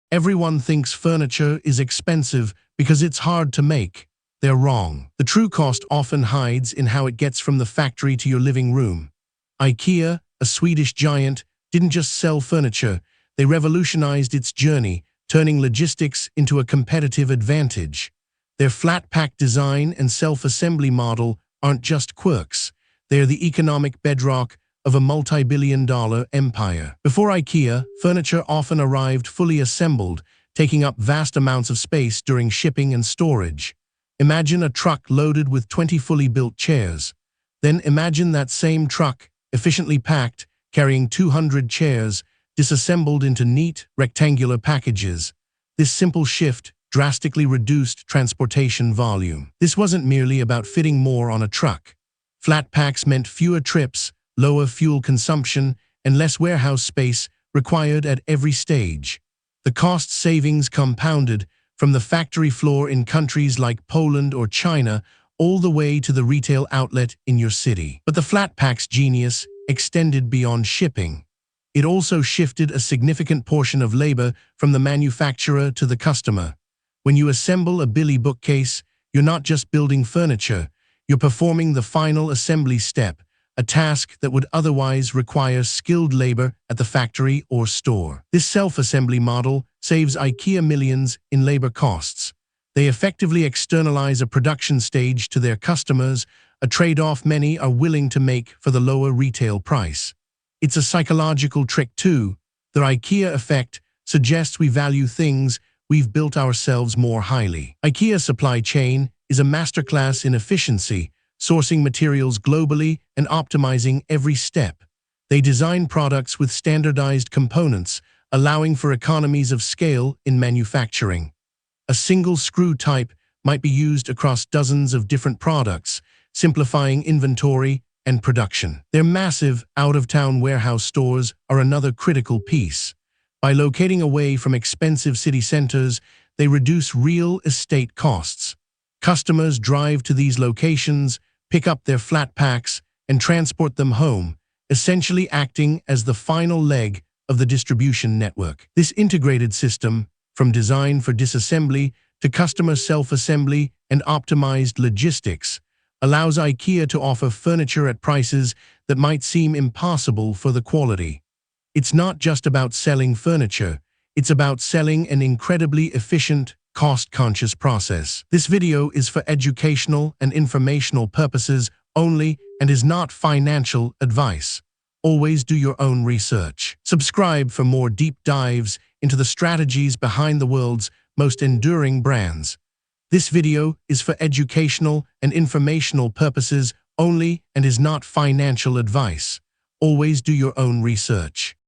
Everyone thinks furniture is expensive because it's hard to make. They're wrong. The true cost often hides in how it gets from the factory to your living room. IKEA, a Swedish giant, didn't just sell furniture, they revolutionized its journey, turning logistics into a competitive advantage. Their flat-pack design and self-assembly model aren't just quirks. They're the economic bedrock of a multi-billion-dollar empire. Before IKEA, furniture often arrived fully assembled, taking up vast amounts of space during shipping and storage. Imagine a truck loaded with 20 fully built chairs. Then imagine that same truck, efficiently packed, carrying 200 chairs, disassembled into neat, rectangular packages. This simple shift drastically reduced transportation volume. This wasn't merely about fitting more on a truck. Flat packs meant fewer trips, lower fuel consumption, and less warehouse space required at every stage. The cost savings compounded from the factory floor in countries like Poland or China all the way to the retail outlet in your city. But the flat pack's genius extended beyond shipping. It also shifted a significant portion of labor from the manufacturer to the customer. When you assemble a Billy bookcase, you're not just building furniture, you're performing the final assembly step, a task that would otherwise require skilled labor at the factory or store. This self-assembly model saves IKEA millions in labor costs. They effectively externalize a production stage to their customers, a trade-off many are willing to make for the lower retail price. It's a psychological trick too. The IKEA effect suggests we value things we've built ourselves more highly. IKEA's supply chain is a masterclass in efficiency, sourcing materials globally and optimizing every step. They design products with standardized components, allowing for economies of scale in manufacturing. A single screw type might be used across dozens of different products, simplifying inventory and production. Their massive, out-of-town warehouse stores are another critical piece. By locating away from expensive city centers, they reduce real estate costs. Customers drive to these locations, pick up their flat packs, and transport them home, essentially acting as the final leg of the distribution network. This integrated system, from design for disassembly to customer self-assembly and optimized logistics, allows IKEA to offer furniture at prices that might seem impossible for the quality. It's not just about selling furniture, it's about selling an incredibly efficient, cost-conscious process. This video is for educational and informational purposes only and is not financial advice. Always do your own research. Subscribe for more deep dives into the strategies behind the world's most enduring brands. This video is for educational and informational purposes only and is not financial advice. Always do your own research.